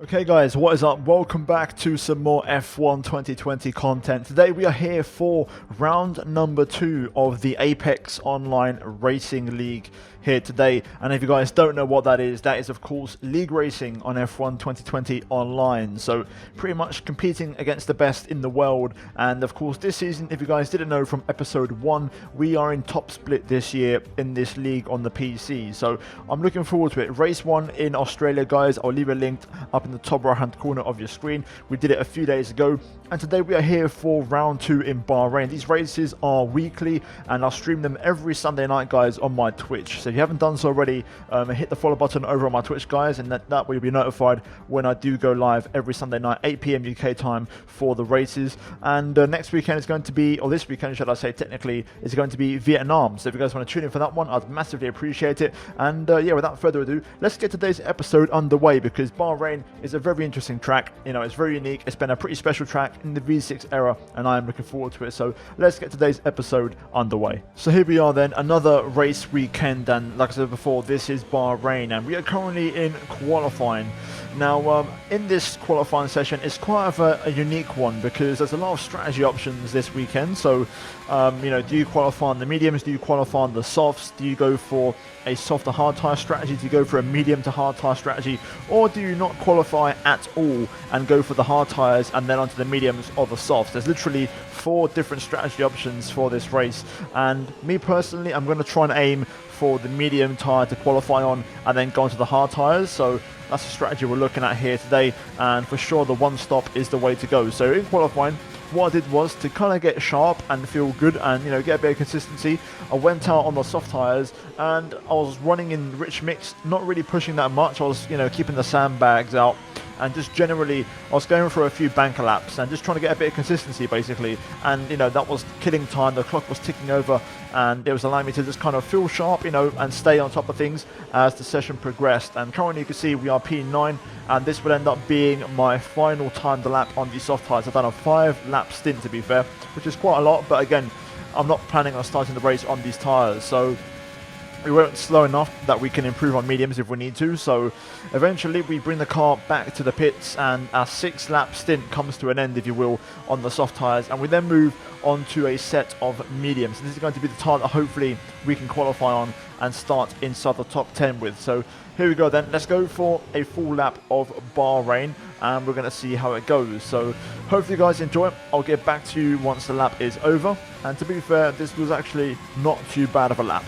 Okay guys, what is up? Welcome back to some more F1 2020 content. Today we are here for round number 2 of the Apex Online Racing League here today. And if you guys don't know what that is of course league racing on F1 2020 Online. So pretty much competing against the best in the world. And of course this season, if you guys didn't know from episode 1, we are in top split this year in this league on the PC. So I'm looking forward to it. Race 1 in Australia, guys. I'll leave a link up in the top right hand corner of your screen. We did it a few days ago, and today we are here for round 2 in Bahrain. These races are weekly and I'll stream them every Sunday night, guys, on my Twitch. So if you haven't done so already, hit the follow button over on my Twitch, guys, and that way you'll be notified when I do go live every Sunday night 8 PM UK time for the races. And next weekend is going to be, or this weekend should I say technically, is going to be Vietnam. So if you guys want to tune in for that one, I'd massively appreciate it. And yeah, without further ado, let's get today's episode underway, because Bahrain is a very interesting track. You know, it's very unique. It's been a pretty special track in the V6 era, and I am looking forward to it. So let's get today's episode underway. So here we are then, another race weekend, and like I said before, this is Bahrain, and we are currently in qualifying. Now, in this qualifying session, it's quite of a unique one, because there's a lot of strategy options this weekend. So, you know, do you qualify on the mediums? Do you qualify on the softs? Do you go for a soft to hard tyre strategy? Do you go for a medium to hard tyre strategy? Or do you not qualify at all and go for the hard tyres and then onto the mediums or the softs? There's literally 4 different strategy options for this race. And me personally, I'm going to try and aim for the medium tyre to qualify on and then go onto the hard tyres. So that's the strategy we're looking at here today. And for sure, the one stop is the way to go. So in qualifying, what I did was to kind of get sharp and feel good and, you know, get a bit of consistency. I went out on the soft tyres and I was running in rich mix, not really pushing that much. I was, you know, keeping the sandbags out and just generally I was going for a few banker laps and just trying to get a bit of consistency basically. And, you know, that was killing time. The clock was ticking over and it was allowing me to just kind of feel sharp, you know, and stay on top of things as the session progressed. And currently you can see we are P9, and this will end up being my final timed lap on the soft tyres. I've done a 5 lap stint, to be fair, which is quite a lot, but again, I'm not planning on starting the race on these tyres, so we weren't slow enough that we can improve on mediums if we need to. So eventually we bring the car back to the pits and our 6 lap stint comes to an end, if you will, on the soft tyres, and we then move on to a set of mediums. And this is going to be the tyre that hopefully we can qualify on and start inside the top 10 with. So here we go then, let's go for a full lap of Bahrain and we're going to see how it goes. So hopefully you guys enjoy it. I'll get back to you once the lap is over, and to be fair, this was actually not too bad of a lap.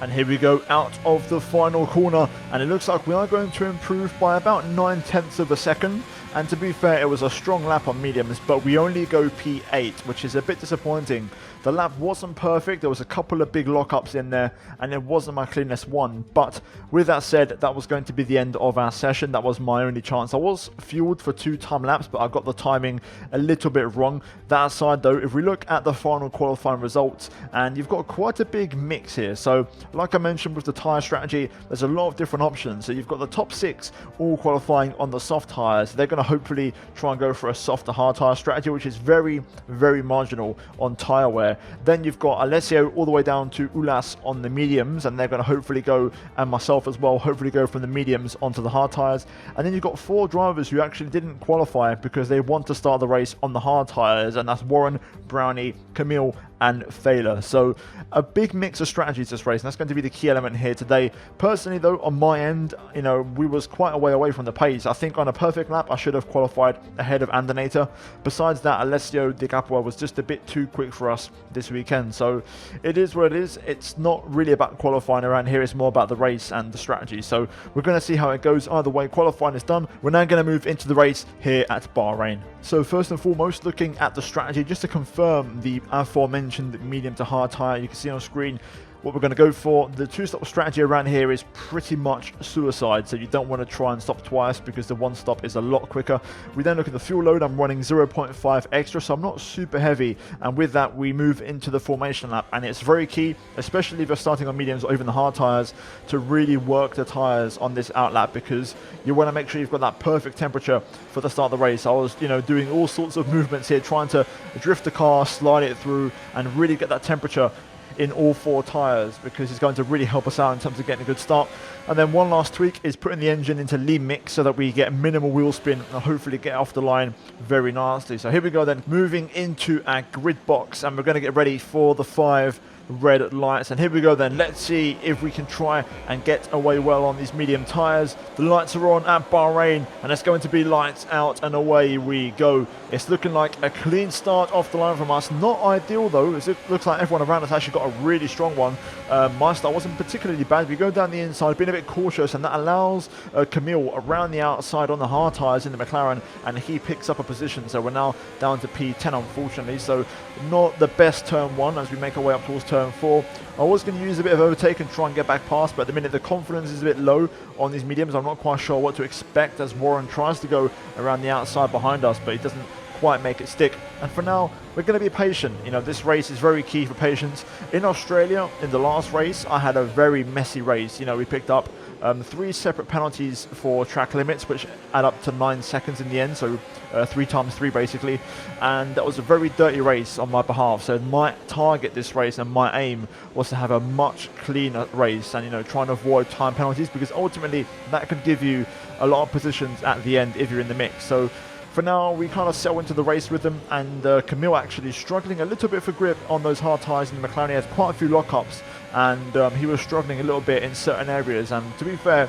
And here we go out of the final corner, and it looks like we are going to improve by about 9/10 of a second. And to be fair, it was a strong lap on mediums, but we only go P8, which is a bit disappointing. The lap wasn't perfect. There was a couple of big lockups in there, and it wasn't my cleanest one. But with that said, that was going to be the end of our session. That was my only chance. I was fueled for 2 time laps, but I got the timing a little bit wrong. That aside though, if we look at the final qualifying results, and you've got quite a big mix here. So like I mentioned with the tyre strategy, there's a lot of different options. So you've got the top 6 all qualifying on the soft tyres. They're going to hopefully try and go for a soft to hard tyre strategy, which is very, very marginal on tyre wear. there. Then you've got Alessio all the way down to Ulas on the mediums, and they're going to hopefully go, and myself as well, hopefully go from the mediums onto the hard tyres. And then you've got 4 drivers who actually didn't qualify because they want to start the race on the hard tyres, and that's Warren, Brownie, Camille, and Thaler. So a big mix of strategies this race, and that's going to be the key element here today. Personally though, on my end, you know, we was quite a way away from the pace. I think on a perfect lap I should have qualified ahead of Andanator. Besides that, Alessio Di Capua was just a bit too quick for us this weekend. So it is what it is. It's not really about qualifying around here, it's more about the race and the strategy. So we're going to see how it goes. Either way, qualifying is done. We're now going to move into the race here at Bahrain. So first and foremost, looking at the strategy, just to confirm the aforementioned medium to hard tyre, you can see on screen what we're going to go for. The 2-stop strategy around here is pretty much suicide, so you don't want to try and stop twice because the 1 stop is a lot quicker. We then look at the fuel load. I'm running 0.5 extra, so I'm not super heavy, and with that we move into the formation lap, and it's very key, especially if you're starting on mediums or even the hard tyres, to really work the tyres on this out lap, because you want to make sure you've got that perfect temperature for the start of the race. I was, you know, doing all sorts of movements here, trying to drift the car, slide it through, and really get that temperature in all 4 tyres, because it's going to really help us out in terms of getting a good start. And then one last tweak is putting the engine into lean mix so that we get minimal wheel spin and hopefully get off the line very nicely. So here we go then, moving into our grid box, and we're going to get ready for the 5 red lights. And here we go then, let's see if we can try and get away well on these medium tyres. The lights are on at Bahrain, and it's going to be lights out and away we go. It's looking like a clean start off the line from us. Not ideal though, as it looks like everyone around us actually got a really strong one. My start wasn't particularly bad. We go down the inside, being a bit cautious, and that allows Camille around the outside on the hard tyres in the McLaren, and he picks up a position. So we're now down to P10 unfortunately, so not the best turn 1 as we make our way up towards turn 4. I was going to use a bit of overtake and try and get back past, but at the minute the confidence is a bit low on these mediums. I'm not quite sure what to expect as Warren tries to go around the outside behind us, but he doesn't quite make it stick. And for now, we're going to be patient. You know, this race is very key for patience. In Australia, in the last race, I had a very messy race. You know, we picked up 3 separate penalties for track limits, which add up to 9 seconds in the end, so 3 times 3 basically, and that was a very dirty race on my behalf. So my target this race and my aim was to have a much cleaner race, and, you know, trying to avoid time penalties, because ultimately that could give you a lot of positions at the end if you're in the mix. So for now, we kind of settle into the race with them, and Camille actually struggling a little bit for grip on those hard tyres in the McLaren. He has quite a few lockups, and he was struggling a little bit in certain areas. And to be fair,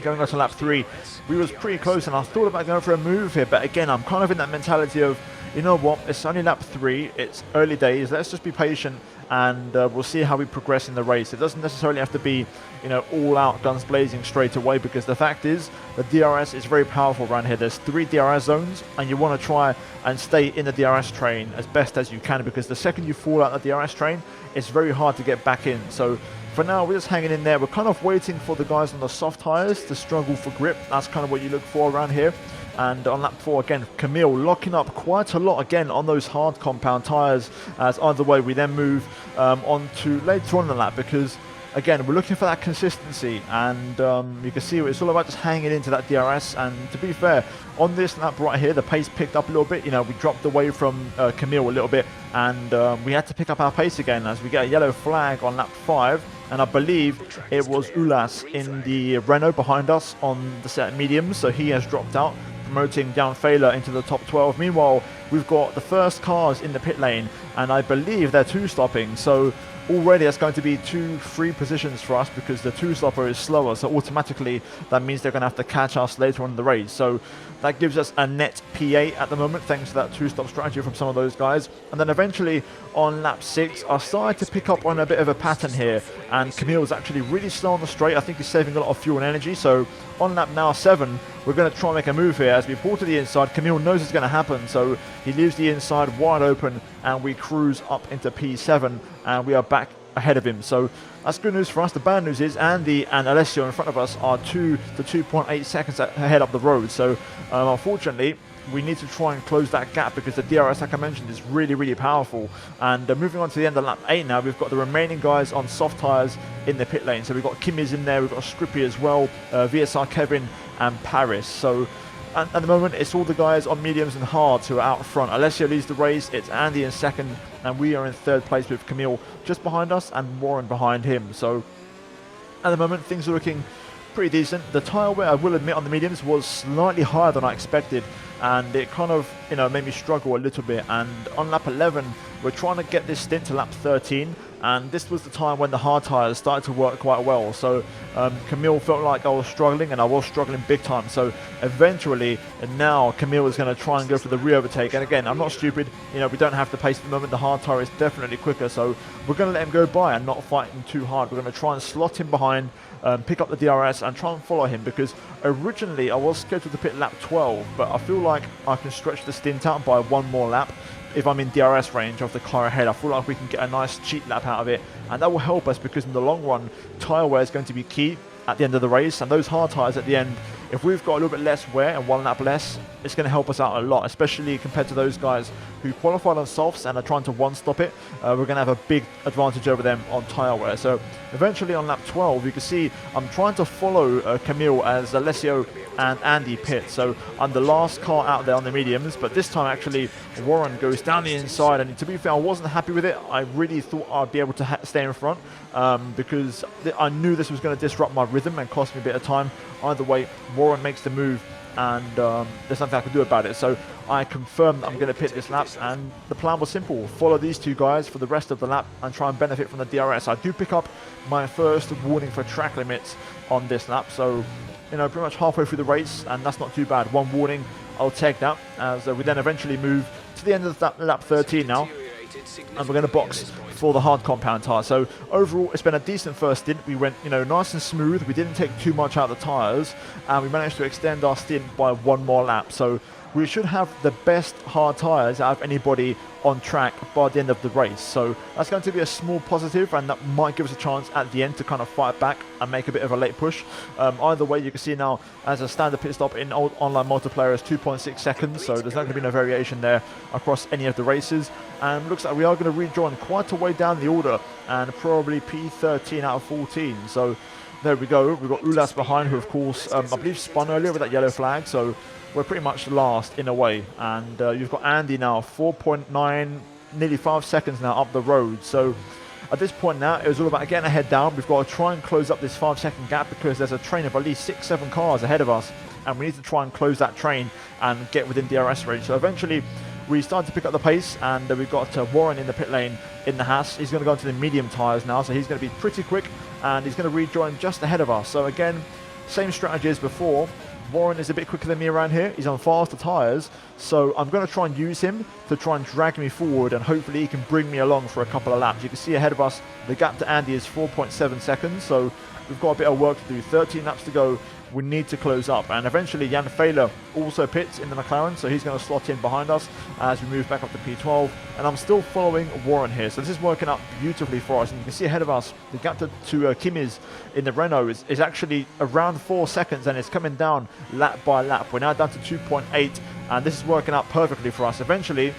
going on to lap 3, we was pretty close, and I thought about going for a move here, but again, I'm kind of in that mentality of, you know what, it's only lap 3, it's early days, let's just be patient, and we'll see how we progress in the race. It doesn't necessarily have to be, you know, all out guns blazing straight away, because the fact is the DRS is very powerful around here. There's 3 DRS zones, and you want to try and stay in the DRS train as best as you can, because the second you fall out of the DRS train, it's very hard to get back in. So for now, we're just hanging in there. We're kind of waiting for the guys on the soft tyres to struggle for grip. That's kind of what you look for around here. And on lap 4 again, Camille locking up quite a lot again on those hard compound tyres, as either way we then move on to later on in the lap, because again, we're looking for that consistency, and you can see it's all about just hanging into that DRS. And to be fair, on this lap right here, the pace picked up a little bit. You know, we dropped away from Camille a little bit, and we had to pick up our pace again as we get a yellow flag on lap 5. And I believe it was Ulas in the Renault behind us on the set mediums, so he has dropped out, promoting down Thaler into the top 12. Meanwhile, we've got the first cars in the pit lane, and I believe they're 2-stopping, so already that's going to be 2 free positions for us, because the 2-stopper is slower, so automatically that means they're going to have to catch us later on in the race. So that gives us a net P8 at the moment, thanks to that 2-stop strategy from some of those guys. And then eventually on lap 6, I started to pick up on a bit of a pattern here, and Camille was actually really slow on the straight. I think he's saving a lot of fuel and energy. So on lap now 7, we're going to try and make a move here as we pull to the inside. Camille knows it's going to happen, so he leaves the inside wide open, and we cruise up into P7, and we are back ahead of him. So that's good news for us. The bad news is Andy and Alessio in front of us are 2 to 2.8 seconds ahead up the road. So unfortunately, we need to try and close that gap, because the DRS, like I mentioned, is really, really powerful. And moving on to the end of lap 8 now, we've got the remaining guys on soft tyres in the pit lane. So we've got Kimmy's in there, we've got Scrippy as well, VSR Kevin and Paris. So And at the moment, it's all the guys on mediums and hards who are out front. Alessio leads the race, it's Andy in second, and we are in third place with Camille just behind us and Warren behind him. So at the moment, things are looking pretty decent. The tyre wear, I will admit, on the mediums was slightly higher than I expected, and it kind of, made me struggle a little bit. And on lap 11, we're trying to get this stint to lap 13, and this was the time when the hard tyres started to work quite well. So Camille felt like I was struggling, and I was struggling big time. So eventually, and now Camille is going to try and go for the re-overtake. And again, I'm not stupid. We don't have the pace at the moment. The hard tyre is definitely quicker, so we're going to let him go by and not fight him too hard. We're going to try and slot him behind, pick up the DRS and try and follow him, because originally I was scheduled to pit lap 12, but I feel like I can stretch the stint out by one more lap. If I'm in DRS range of the car ahead, I feel like we can get a nice cheat lap out of it, and that will help us, because in the long run, tyre wear is going to be key at the end of the race, and those hard tyres at the end, if we've got a little bit less wear and one lap less, it's going to help us out a lot, especially compared to those guys who qualified on softs and are trying to one-stop it. We're going to have a big advantage over them on tyre wear. So eventually on lap 12, you can see I'm trying to follow Camille as Alessio and Andy pit. So I'm the last car out there on the mediums, but this time actually Warren goes down the inside, and to be fair, I wasn't happy with it. I really thought I'd be able to stay in front, because I knew this was going to disrupt my rhythm and cost me a bit of time. Either way, Warren makes the move, and there's nothing I can do about it. So I confirmed that I'm going to pit this lap, and the plan was simple: follow these two guys for the rest of the lap and try and benefit from the DRS. I do pick up my first warning for track limits on this lap, so pretty much halfway through the race, and that's not too bad. One warning, I'll take that, as we then eventually move to the end of lap 13 now, and we're going to box for the hard compound tyre. So overall, it's been a decent first stint. We went, nice and smooth. We didn't take too much out of the tyres, and we managed to extend our stint by one more lap. So we should have the best hard tyres out of anybody on track by the end of the race. So that's going to be a small positive, and that might give us a chance at the end to kind of fight back and make a bit of a late push. Either way, you can see now as a standard pit stop in online multiplayer is 2.6 seconds, so there's not going to be no variation there across any of the races. And looks like we are going to rejoin quite a way down the order, and probably P13 out of 14. So there we go. We've got Ulas behind, who of course I believe spun earlier with that yellow flag, so we're pretty much last in a way. And you've got Andy now 4.9, nearly 5 seconds now up the road. So at this point now, it was all about getting a head down. We've got to try and close up this 5-second gap, because there's a train of at least 6-7 cars ahead of us, and we need to try and close that train and get within DRS range. So eventually we started to pick up the pace, and we've got Warren in the pit lane in the Haas. He's going to go into the medium tyres now, so he's going to be pretty quick, and he's going to rejoin just ahead of us. So again, same strategy as before. Warren is a bit quicker than me around here. He's on faster tyres, so I'm going to try and use him to try and drag me forward, and hopefully he can bring me along for a couple of laps. You can see ahead of us, the gap to Andy is 4.7 seconds, so we've got a bit of work to do. 13 laps to go. We need to close up, and eventually Jan Fehler also pits in the McLaren, so he's going to slot in behind us as we move back up to P12, and I'm still following Warren here, so this is working out beautifully for us. And you can see ahead of us, the gap to Kimiz in the Renault is actually around 4 seconds, and it's coming down lap by lap. We're now down to 2.8, and this is working out perfectly for us. Eventually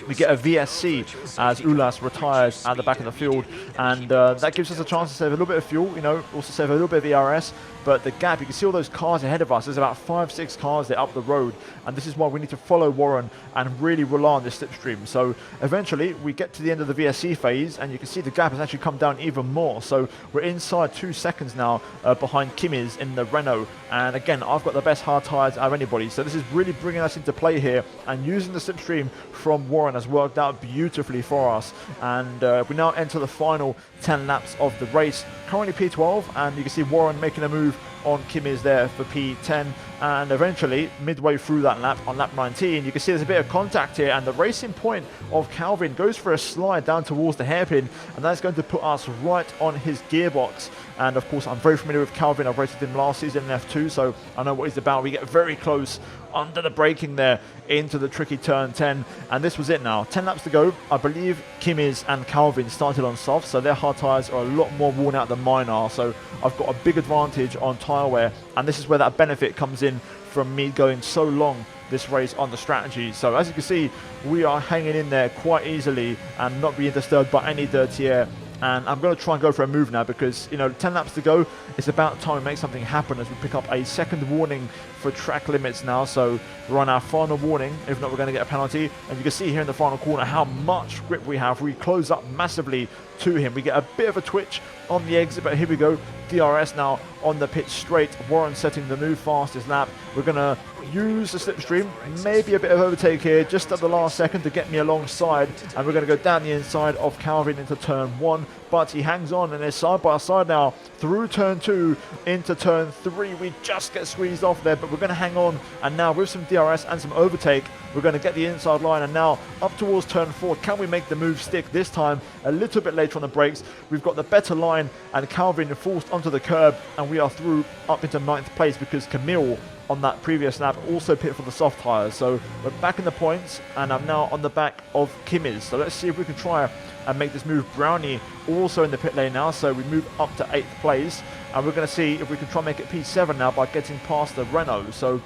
we get a VSC as Ulas retires at the back of the field, and that gives us a chance to save a little bit of fuel, also save a little bit of ERS. But the gap, you can see all those cars ahead of us. There's about 5-6 cars there up the road, and this is why we need to follow Warren and really rely on this slipstream. So eventually we get to the end of the VSC phase, and you can see the gap has actually come down even more. So we're inside 2 seconds now behind Kimiz in the Renault, and again, I've got the best hard tyres out of anybody. So this is really bringing us into play here, and using the slipstream from Warren has worked out beautifully for us. And we now enter the final 10 laps of the race. Currently P12, and you can see Warren making a move on Kimiz there for P10, and eventually midway through that lap on lap 19 you can see there's a bit of contact here, and the racing point of Calvin goes for a slide down towards the hairpin, and that's going to put us right on his gearbox. And of course I'm very familiar with Calvin. I've raced him last season in F2, so I know what he's about. We get very close under the braking there into the tricky turn 10, and this was it now. 10 laps to go. I believe Kimiz and Calvin started on soft, so their hard tyres are a lot more worn out than mine are, so I've got a big advantage on tyre wear, and this is where that benefit comes in from me going so long this race on the strategy. So as you can see, we are hanging in there quite easily and not being disturbed by any dirty air and I'm going to try and go for a move now because, 10 laps to go. It's about time we make something happen as we pick up a second warning for track limits now. So we're on our final warning. If not, we're going to get a penalty. And you can see here in the final corner how much grip we have. We close up massively to him. We get a bit of a twitch on the exit, but here we go. DRS now on the pit straight. Warren setting the new fastest lap. We're going to use the slipstream, maybe a bit of overtake here just at the last second to get me alongside, and we're going to go down the inside of Calvin into turn 1, but he hangs on and they're side by side now through turn 2 into turn 3. We just get squeezed off there, but we're going to hang on, and now with some DRS and some overtake we're going to get the inside line, and now up towards turn 4. Can we make the move stick this time? A little bit later on the brakes, we've got the better line, and Calvin forced onto the curb, and we are through up into 9th place because Camille on that previous lap also pit for the soft tyres. So we're back in the points, and I'm now on the back of Kimmys. So let's see if we can try and make this move. Brownie also in the pit lane now, so we move up to 8th place, and we're going to see if we can try and make it P7 now by getting past the Renault. So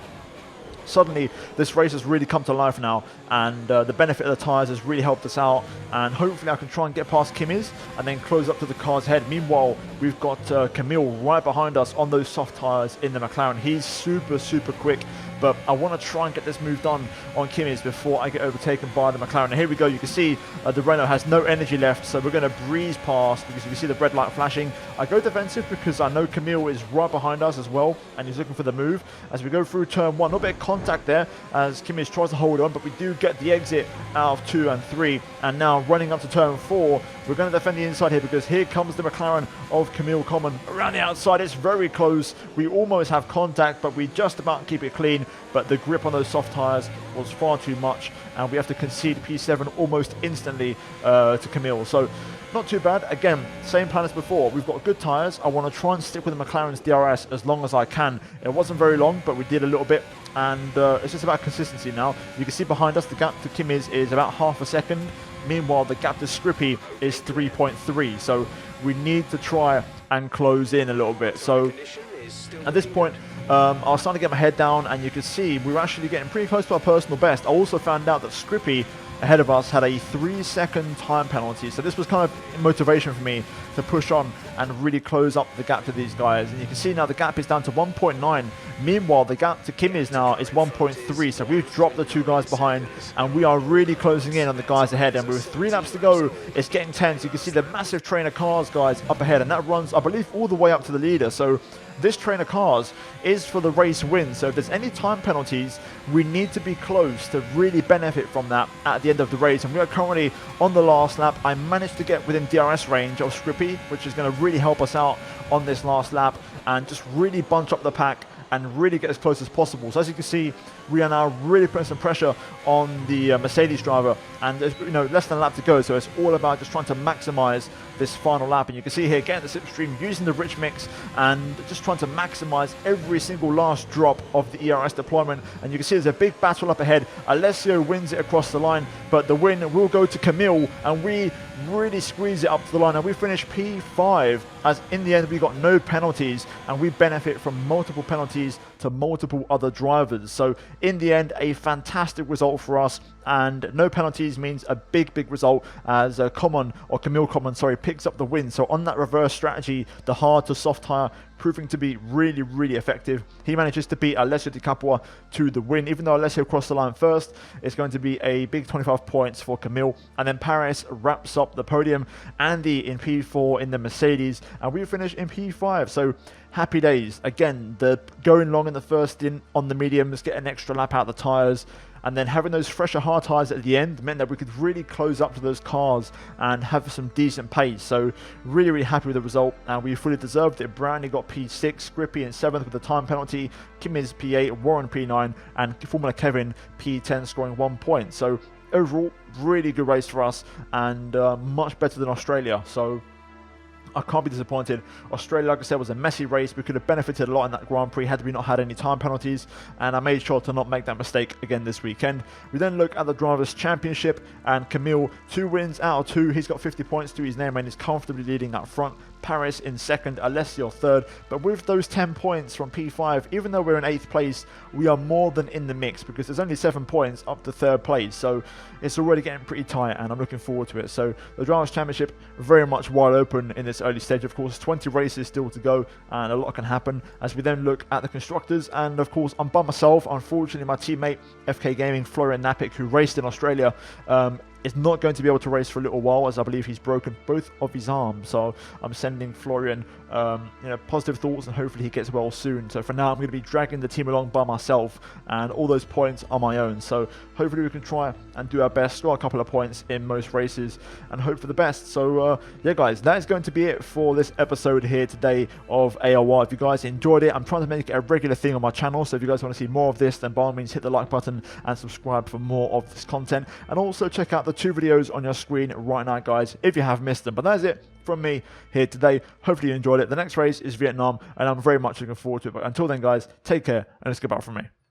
suddenly this race has really come to life now, and the benefit of the tyres has really helped us out, and hopefully I can try and get past Kimmys and then close up to the car's head. Meanwhile, we've got Camille right behind us on those soft tyres in the McLaren. He's super quick, but I want to try and get this move done on Kimmys before I get overtaken by the McLaren. And here we go. You can see the Renault has no energy left, so we're going to breeze past because you can see the red light flashing. I go defensive because I know Camille is right behind us as well, and he's looking for the move as we go through turn 1. A little bit of contact there as Kimmys tries to hold on, but we do get the exit out of 2 and 3, and now running up to turn 4. We're going to defend the inside here because here comes the McLaren of Camille Common around the outside. It's very close. We almost have contact, but we just about keep it clean. But the grip on those soft tyres was far too much, and we have to concede P7 almost instantly to Camille. So not too bad. Again, same plan as before. We've got good tyres. I want to try and stick with the McLaren's DRS as long as I can. It wasn't very long, but we did a little bit, and it's just about consistency now. You can see behind us the gap to Kimmys is about half a second. Meanwhile, the gap to Scrippy is 3.3. So we need to try and close in a little bit. So at this point, I was starting to get my head down, and you can see we were actually getting pretty close to our personal best. I also found out that Scrippy ahead of us had a 3-second time penalty, so this was kind of motivation for me to push on and really close up the gap to these guys. And you can see now the gap is down to 1.9. Meanwhile, the gap to Kimmys now is 1.3, so we've dropped the 2 guys behind, and we are really closing in on the guys ahead. And with 3 laps to go, it's getting tense. You can see the massive train of cars, guys, up ahead, and that runs, I believe, all the way up to the leader. So this train of cars is for the race win. So if there's any time penalties, we need to be close to really benefit from that at the end of the race. And we are currently on the last lap. I managed to get within DRS range of Scrippy, which is going to really help us out on this last lap and just really bunch up the pack and really get as close as possible. So as you can see, we are now really putting some pressure on the Mercedes driver, and there's less than a lap to go, so it's all about just trying to maximize this final lap. And you can see here getting the slipstream, using the rich mix, and just trying to maximize every single last drop of the ERS deployment. And you can see there's a big battle up ahead. Alessio wins it across the line, but the win will go to Camille, and we really squeeze it up to the line, and we finish P5, as in the end we got no penalties, and we benefit from multiple penalties to multiple other drivers. So in the end, a fantastic result for us, and no penalties means a big result as Camille Common picks up the win. So on that reverse strategy, the hard to soft tyre proving to be really effective. He manages to beat Alessio Di Capua to the win. Even though Alessio crossed the line first, it's going to be a big 25 points for Camille. And then Paris wraps up the podium. Andy in P4 in the Mercedes, and we finish in P5. So happy days. Again, the going long in the first stint on the mediums, get an extra lap out of the tyres, and then having those fresher hard tyres at the end meant that we could really close up to those cars and have some decent pace. So really happy with the result, and we fully deserved it. Brownie got P6, Scrippy in 7th with the time penalty, Kimmys P8, Warren P9, and Formula Kevin P10 scoring 1 point. So overall, really good race for us, and much better than Australia. So I can't be disappointed. Australia, like I said, was a messy race. We could have benefited a lot in that Grand Prix had we not had any time penalties, and I made sure to not make that mistake again this weekend. We then look at the Drivers' Championship, and Camille, 2 wins out of 2. He's got 50 points to his name and is comfortably leading up front. Paris in second, Alessio third. But with those 10 points from P5, even though we're in 8th place, we are more than in the mix because there's only 7 points up to 3rd place. So it's already getting pretty tight and I'm looking forward to it. So the Drivers' Championship very much wide open in this early stage. Of course, 20 races still to go and a lot can happen as we then look at the Constructors. And of course, I'm by myself. Unfortunately, my teammate FK Gaming, Florian Napik, who raced in Australia, is not going to be able to race for a little while as I believe he's broken both of his arms. So I'm sending Florian positive thoughts and hopefully he gets well soon. So for now I'm going to be dragging the team along by myself and all those points are my own. So hopefully we can try and do our best, score a couple of points in most races and hope for the best. So yeah guys, that is going to be it for this episode here today of AOR. If you guys enjoyed it, I'm trying to make it a regular thing on my channel. So if you guys want to see more of this, then by all means hit the like button and subscribe for more of this content. And also check out the 2 videos on your screen right now guys if you have missed them. But that's it from me here today. Hopefully you enjoyed it. The next race is Vietnam and I'm very much looking forward to it. But until then guys, take care and it's goodbye from me.